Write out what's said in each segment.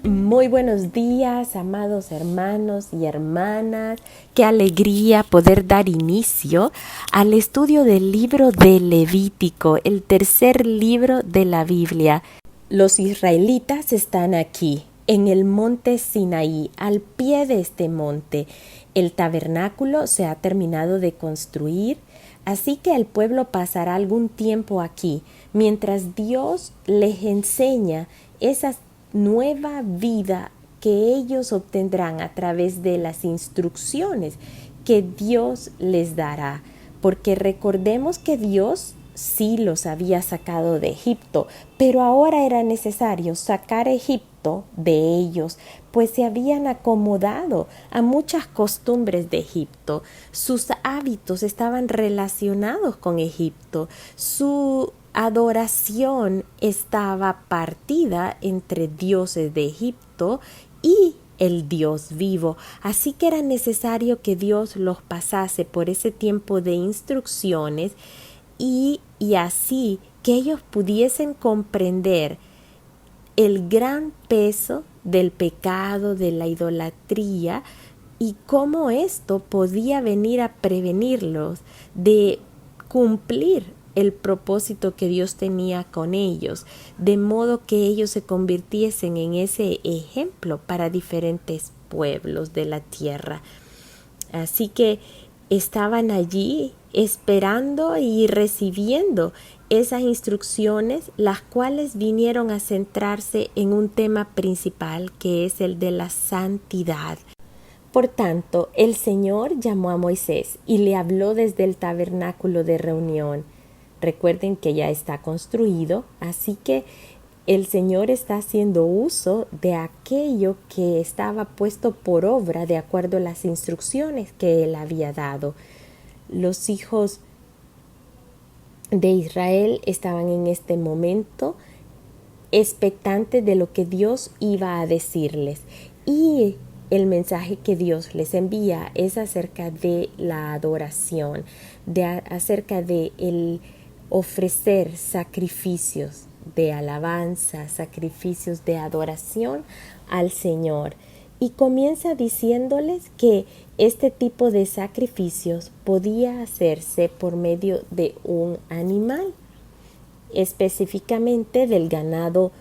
Muy buenos días, amados hermanos y hermanas. Qué alegría poder dar inicio al estudio del libro de Levítico, el tercer libro de la Biblia. Los israelitas están aquí, en el monte Sinaí, al pie de este monte. El tabernáculo se ha terminado de construir, así que el pueblo pasará algún tiempo aquí, mientras Dios les enseña esa nueva vida que ellos obtendrán a través de las instrucciones que Dios les dará. Porque recordemos que Dios sí los había sacado de Egipto, pero ahora era necesario sacar a Egipto de ellos, pues se habían acomodado a muchas costumbres de Egipto. Sus hábitos estaban relacionados con Egipto. Su adoración estaba partida entre dioses de Egipto y el Dios vivo. Así que era necesario que Dios los pasase por ese tiempo de instrucciones y así que ellos pudiesen comprender el gran peso del pecado, de la idolatría, y cómo esto podía venir a prevenirlos de cumplir el propósito que Dios tenía con ellos, de modo que ellos se convirtiesen en ese ejemplo para diferentes pueblos de la tierra. Así que estaban allí esperando y recibiendo esas instrucciones, las cuales vinieron a centrarse en un tema principal, que es el de la santidad. Por tanto, el Señor llamó a Moisés y le habló desde el tabernáculo de reunión. Recuerden que ya está construido, así que el Señor está haciendo uso de aquello que estaba puesto por obra de acuerdo a las instrucciones que Él había dado. Los hijos de Israel estaban en este momento expectantes de lo que Dios iba a decirles, y el mensaje que Dios les envía es acerca de la adoración, acerca de el ofrecer sacrificios de alabanza, sacrificios de adoración al Señor. Y comienza diciéndoles que este tipo de sacrificios podía hacerse por medio de un animal, específicamente del ganado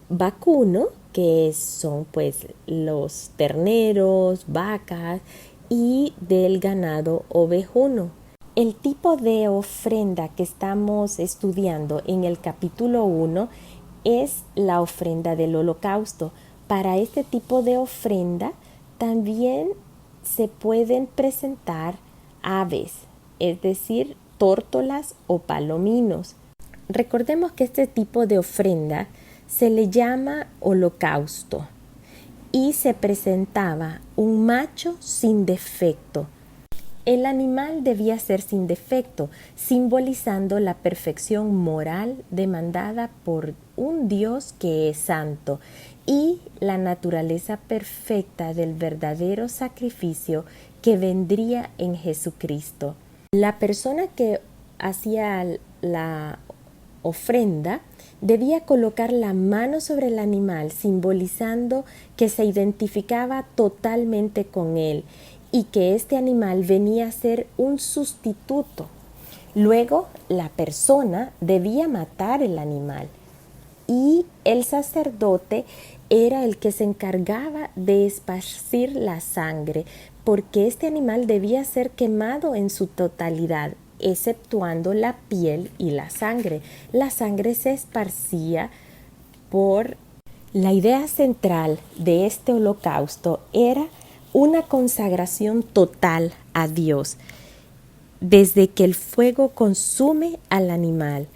vacuno, que son pues los terneros, vacas, y del ganado ovejuno. El tipo de ofrenda que estamos estudiando en el capítulo 1 es la ofrenda del holocausto. Para este tipo de ofrenda también se pueden presentar aves, es decir, tórtolas o palominos. Recordemos que este tipo de ofrenda se le llama holocausto y se presentaba un macho sin defecto. El animal debía ser sin defecto, simbolizando la perfección moral demandada por un Dios que es santo y la naturaleza perfecta del verdadero sacrificio que vendría en Jesucristo. La persona que hacía la ofrenda debía colocar la mano sobre el animal, simbolizando que se identificaba totalmente con él y que este animal venía a ser un sustituto. Luego, la persona debía matar el animal y el sacerdote era el que se encargaba de esparcir la sangre, porque este animal debía ser quemado en su totalidad, exceptuando la piel y la sangre. La sangre se esparcía por... La idea central de este holocausto era una consagración total a Dios, desde que el fuego consume al animal.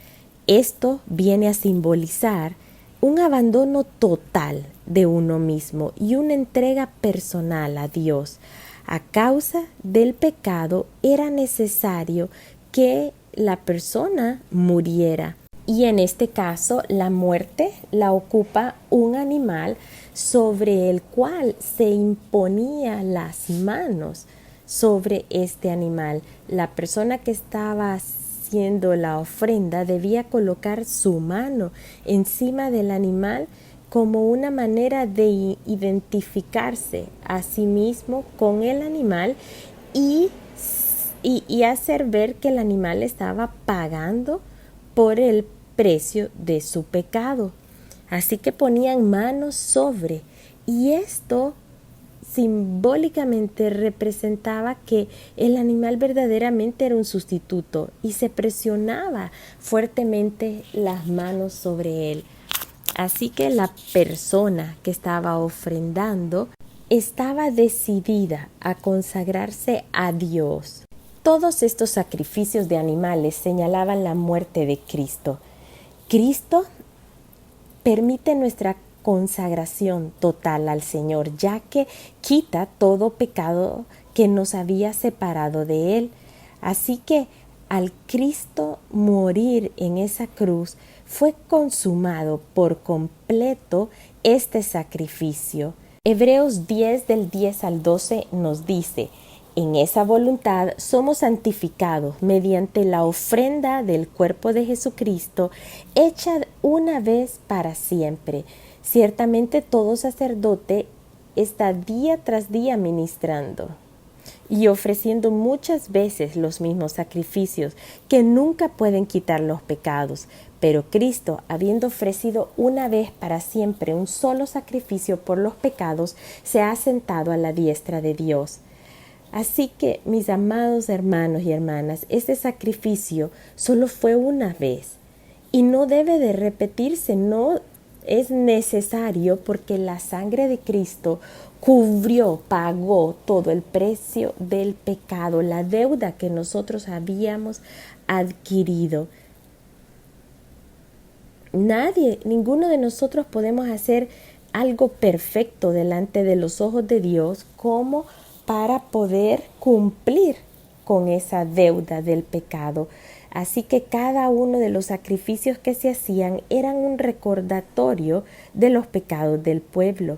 Esto viene a simbolizar un abandono total de uno mismo y una entrega personal a Dios. A causa del pecado era necesario que la persona muriera. Y en este caso, la muerte la ocupa un animal sobre el cual se imponía las manos, sobre este animal. La persona que estaba haciendo la ofrenda debía colocar su mano encima del animal como una manera de identificarse a sí mismo con el animal y hacer ver que el animal estaba pagando por el precio de su pecado. Así que ponían manos sobre, y esto simbólicamente representaba que el animal verdaderamente era un sustituto y se presionaba fuertemente las manos sobre él. Así que la persona que estaba ofrendando estaba decidida a consagrarse a Dios. Todos estos sacrificios de animales señalaban la muerte de Cristo. Cristo permite nuestra consagración total al Señor, ya que quita todo pecado que nos había separado de Él. Así que al Cristo morir en esa cruz, fue consumado por completo este sacrificio. Hebreos 10 del 10 al 12 nos dice: en esa voluntad somos santificados mediante la ofrenda del cuerpo de Jesucristo, hecha una vez para siempre. Ciertamente todo sacerdote está día tras día ministrando y ofreciendo muchas veces los mismos sacrificios que nunca pueden quitar los pecados. Pero Cristo, habiendo ofrecido una vez para siempre un solo sacrificio por los pecados, se ha sentado a la diestra de Dios. Así que, mis amados hermanos y hermanas, este sacrificio solo fue una vez y no debe de repetirse, no es necesario, porque la sangre de Cristo cubrió, pagó todo el precio del pecado, la deuda que nosotros habíamos adquirido. Ninguno de nosotros podemos hacer algo perfecto delante de los ojos de Dios como para poder cumplir con esa deuda del pecado. Así que cada uno de los sacrificios que se hacían eran un recordatorio de los pecados del pueblo,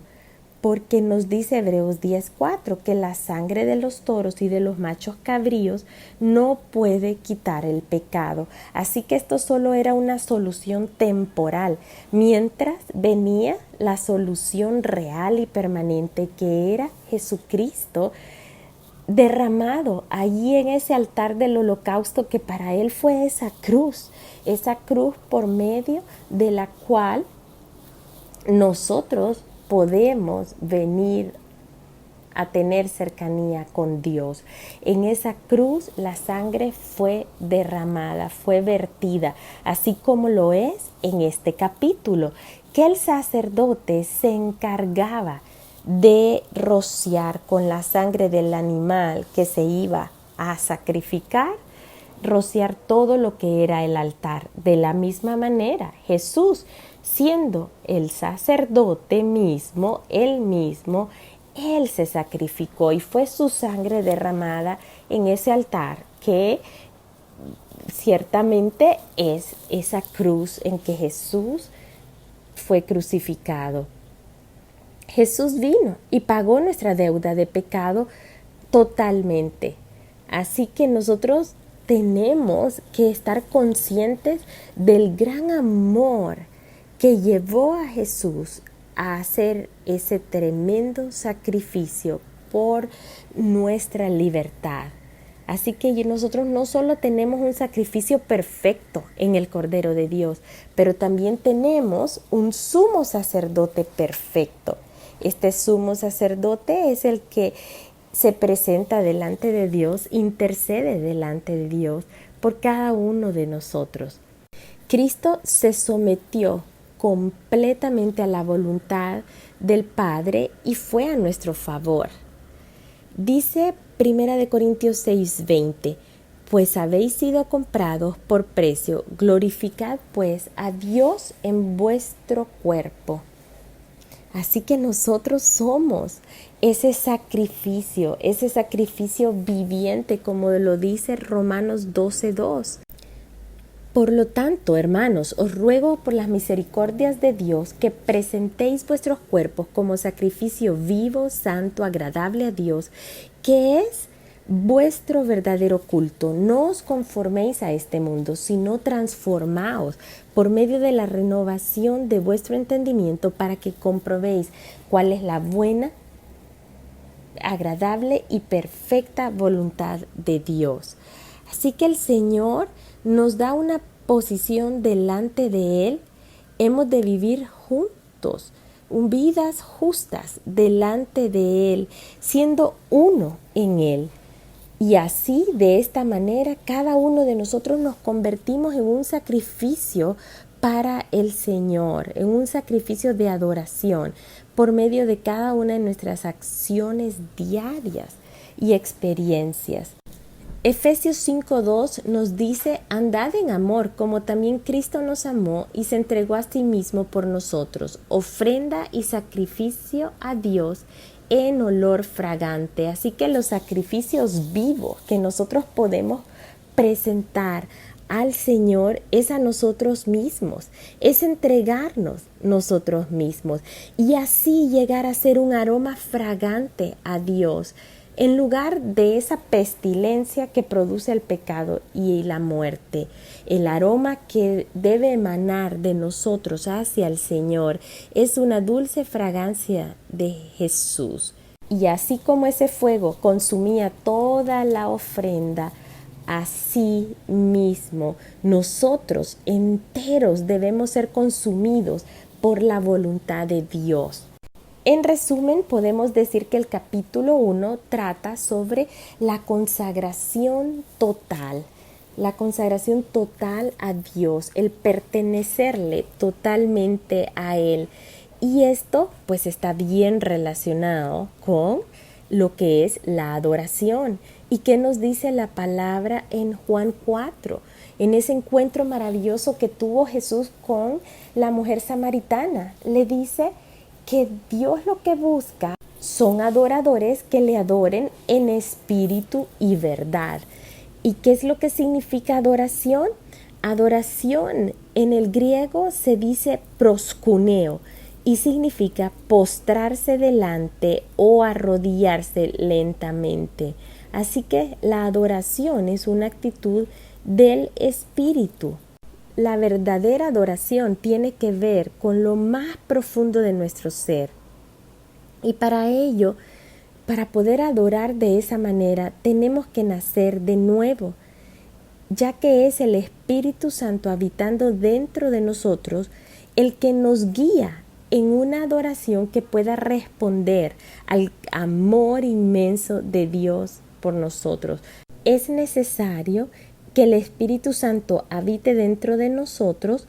porque nos dice Hebreos 10:4 que la sangre de los toros y de los machos cabríos no puede quitar el pecado. Así que esto solo era una solución temporal, mientras venía la solución real y permanente, que era Jesucristo derramado allí en ese altar del holocausto, que para él fue esa cruz por medio de la cual nosotros podemos venir a tener cercanía con Dios. En esa cruz la sangre fue derramada, fue vertida, así como lo es en este capítulo, que el sacerdote se encargaba de rociar con la sangre del animal que se iba a sacrificar, rociar todo lo que era el altar. De la misma manera, Jesús, siendo el sacerdote mismo, él se sacrificó y fue su sangre derramada en ese altar, que ciertamente es esa cruz en que Jesús fue crucificado. Jesús vino y pagó nuestra deuda de pecado totalmente. Así que nosotros tenemos que estar conscientes del gran amor que llevó a Jesús a hacer ese tremendo sacrificio por nuestra libertad. Así que nosotros no solo tenemos un sacrificio perfecto en el Cordero de Dios, pero también tenemos un sumo sacerdote perfecto. Este sumo sacerdote es el que se presenta delante de Dios, intercede delante de Dios por cada uno de nosotros. Cristo se sometió completamente a la voluntad del Padre y fue a nuestro favor. Dice 1 Corintios 6:20: pues habéis sido comprados por precio, glorificad pues a Dios en vuestro cuerpo. Así que nosotros somos ese sacrificio viviente, como lo dice Romanos 12:2. Por lo tanto, hermanos, os ruego por las misericordias de Dios que presentéis vuestros cuerpos como sacrificio vivo, santo, agradable a Dios, que es vuestro verdadero culto. No os conforméis a este mundo, sino transformaos por medio de la renovación de vuestro entendimiento para que comprobéis cuál es la buena, agradable y perfecta voluntad de Dios. Así que el Señor nos da una posición delante de Él. Hemos de vivir juntos, vidas justas delante de Él, siendo uno en Él. Y así, de esta manera, cada uno de nosotros nos convertimos en un sacrificio para el Señor, en un sacrificio de adoración, por medio de cada una de nuestras acciones diarias y experiencias. Efesios 5:2 nos dice: andad en amor, como también Cristo nos amó y se entregó a sí mismo por nosotros, ofrenda y sacrificio a Dios en olor fragante. Así que los sacrificios vivos que nosotros podemos presentar al Señor es a nosotros mismos, es entregarnos nosotros mismos y así llegar a ser un aroma fragante a Dios, en lugar de esa pestilencia que produce el pecado y la muerte. El aroma que debe emanar de nosotros hacia el Señor es una dulce fragancia de Jesús. Y así como ese fuego consumía toda la ofrenda, así mismo nosotros enteros debemos ser consumidos por la voluntad de Dios. En resumen, podemos decir que el capítulo 1 trata sobre la consagración total a Dios, el pertenecerle totalmente a Él. Y esto pues está bien relacionado con lo que es la adoración. ¿Y qué nos dice la palabra en Juan 4? En ese encuentro maravilloso que tuvo Jesús con la mujer samaritana, le dice que Dios lo que busca son adoradores que le adoren en espíritu y verdad. ¿Y qué es lo que significa adoración? Adoración en el griego se dice proskuneo y significa postrarse delante o arrodillarse lentamente. Así que la adoración es una actitud del espíritu. La verdadera adoración tiene que ver con lo más profundo de nuestro ser. Y para ello, para poder adorar de esa manera, tenemos que nacer de nuevo, ya que es el Espíritu Santo habitando dentro de nosotros el que nos guía en una adoración que pueda responder al amor inmenso de Dios por nosotros. Es necesario que el Espíritu Santo habite dentro de nosotros,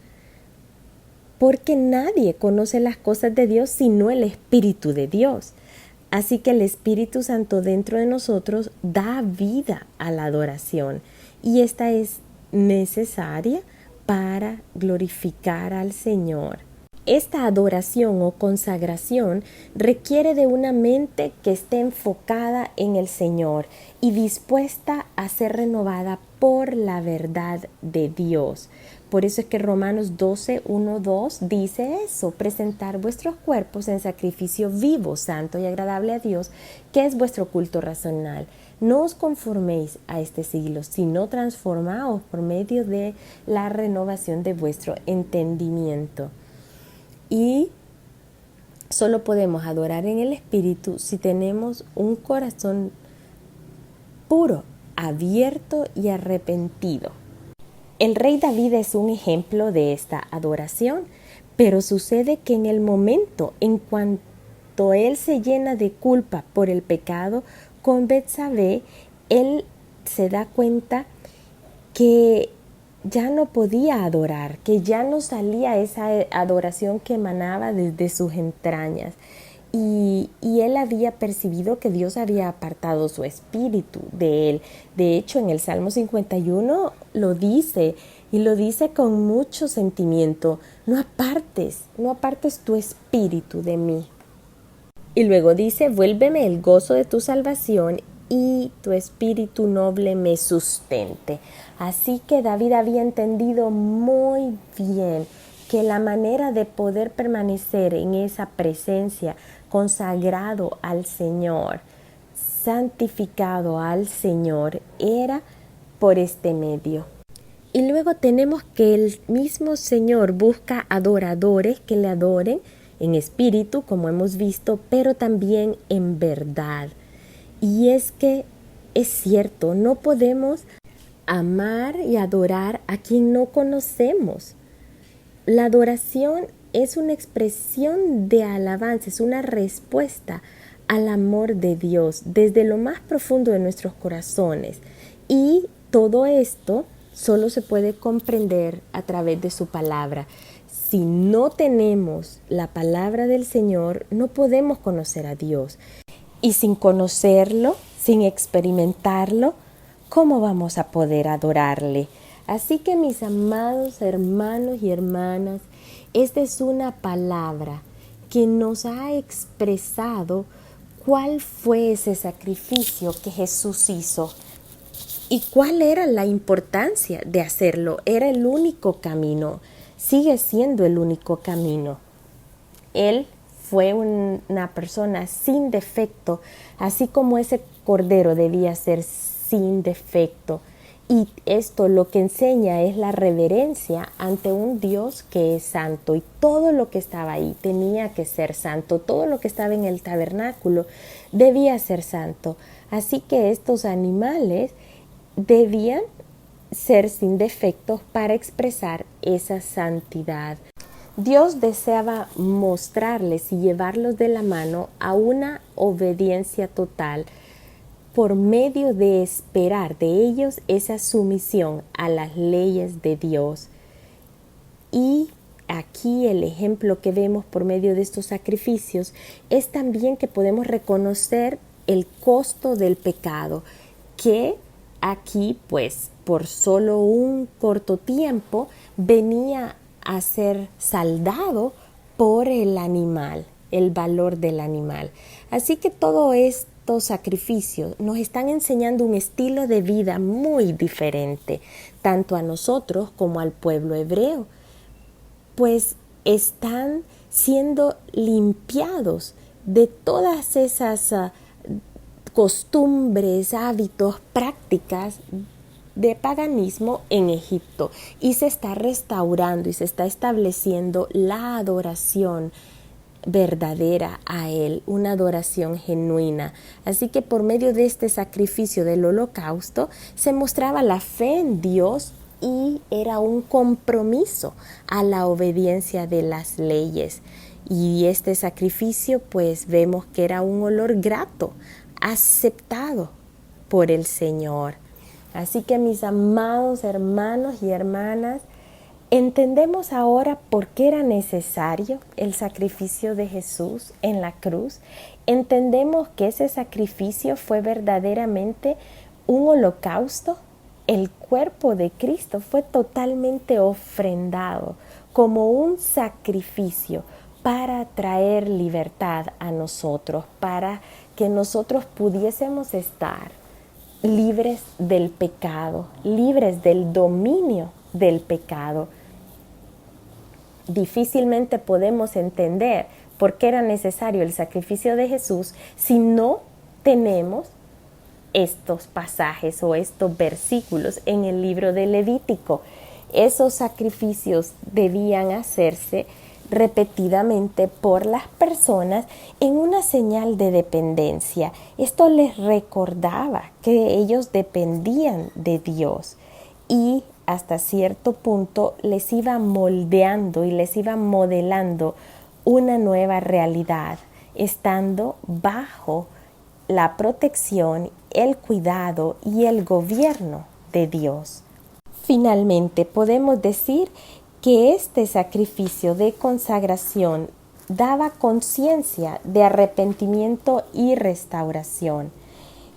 porque nadie conoce las cosas de Dios sino el Espíritu de Dios. Así que el Espíritu Santo dentro de nosotros da vida a la adoración y esta es necesaria para glorificar al Señor. Esta adoración o consagración requiere de una mente que esté enfocada en el Señor y dispuesta a ser renovada por la verdad de Dios. Por eso es que Romanos 12:1-2 dice eso: presentar vuestros cuerpos en sacrificio vivo, santo y agradable a Dios, que es vuestro culto racional. No os conforméis a este siglo, sino transformaos por medio de la renovación de vuestro entendimiento. Y solo podemos adorar en el Espíritu si tenemos un corazón puro, abierto y arrepentido. El rey David es un ejemplo de esta adoración, pero sucede que en el momento en cuanto él se llena de culpa por el pecado con Betsabé, él se da cuenta que ya no podía adorar, que ya no salía esa adoración que emanaba desde sus entrañas. Y él había percibido que Dios había apartado su espíritu de él. De hecho, en el Salmo 51 lo dice, y lo dice con mucho sentimiento: no apartes tu espíritu de mí. Y luego dice: vuélveme el gozo de tu salvación y tu espíritu noble me sustente. Así que David había entendido muy bien que la manera de poder permanecer en esa presencia, consagrado al Señor, santificado al Señor era por este medio. Y luego tenemos que el mismo Señor busca adoradores que le adoren en espíritu, como hemos visto, pero también en verdad. Y es que es cierto, no podemos amar y adorar a quien no conocemos. La adoración es una expresión de alabanza, es una respuesta al amor de Dios desde lo más profundo de nuestros corazones. Y todo esto solo se puede comprender a través de su palabra. Si no tenemos la palabra del Señor, no podemos conocer a Dios. Y sin conocerlo, sin experimentarlo, ¿cómo vamos a poder adorarle? Así que mis amados hermanos y hermanas, esta es una palabra que nos ha expresado cuál fue ese sacrificio que Jesús hizo y cuál era la importancia de hacerlo. Era el único camino, sigue siendo el único camino. Él fue una persona sin defecto, así como ese cordero debía ser sin defecto. Y esto lo que enseña es la reverencia ante un Dios que es santo. Y todo lo que estaba ahí tenía que ser santo. Todo lo que estaba en el tabernáculo debía ser santo. Así que estos animales debían ser sin defectos para expresar esa santidad. Dios deseaba mostrarles y llevarlos de la mano a una obediencia total por medio de esperar de ellos esa sumisión a las leyes de Dios. Y aquí el ejemplo que vemos por medio de estos sacrificios es también que podemos reconocer el costo del pecado, que aquí pues por solo un corto tiempo venía a ser saldado por el animal, el valor del animal. Así que todos estos sacrificios nos están enseñando un estilo de vida muy diferente, tanto a nosotros como al pueblo hebreo, pues están siendo limpiados de todas esas costumbres, hábitos, prácticas de paganismo en Egipto, y se está restaurando y se está estableciendo la adoración verdadera a Él, una adoración genuina. Así que por medio de este sacrificio del holocausto se mostraba la fe en Dios y era un compromiso a la obediencia de las leyes. Y este sacrificio pues vemos que era un olor grato, aceptado por el Señor. Así que mis amados hermanos y hermanas, entendemos ahora por qué era necesario el sacrificio de Jesús en la cruz. Entendemos que ese sacrificio fue verdaderamente un holocausto. El cuerpo de Cristo fue totalmente ofrendado como un sacrificio para traer libertad a nosotros, para que nosotros pudiésemos estar libres del pecado, libres del dominio del pecado. Difícilmente podemos entender por qué era necesario el sacrificio de Jesús si no tenemos estos pasajes o estos versículos en el libro de Levítico. Esos sacrificios debían hacerse repetidamente por las personas en una señal de dependencia. Esto les recordaba que ellos dependían de Dios y hasta cierto punto les iba moldeando y les iba modelando una nueva realidad, estando bajo la protección, el cuidado y el gobierno de Dios. Finalmente, podemos decir que este sacrificio de consagración daba conciencia de arrepentimiento y restauración.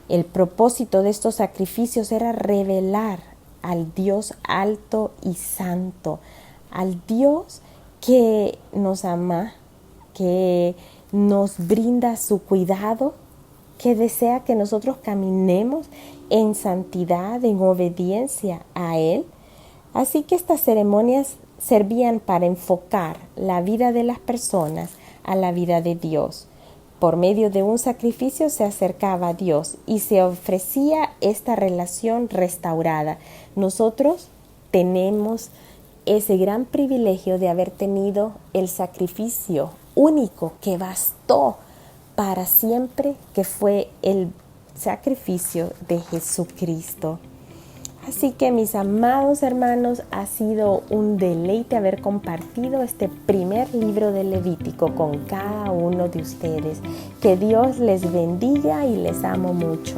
El propósito de estos sacrificios era revelar al Dios alto y santo, al Dios que nos ama, que nos brinda su cuidado, que desea que nosotros caminemos en santidad, en obediencia a Él. Así que estas ceremonias servían para enfocar la vida de las personas a la vida de Dios. Por medio de un sacrificio se acercaba a Dios y se ofrecía esta relación restaurada. Nosotros tenemos ese gran privilegio de haber tenido el sacrificio único que bastó para siempre, que fue el sacrificio de Jesucristo. Así que, mis amados hermanos, ha sido un deleite haber compartido este primer libro de Levítico con cada uno de ustedes. Que Dios les bendiga y les amo mucho.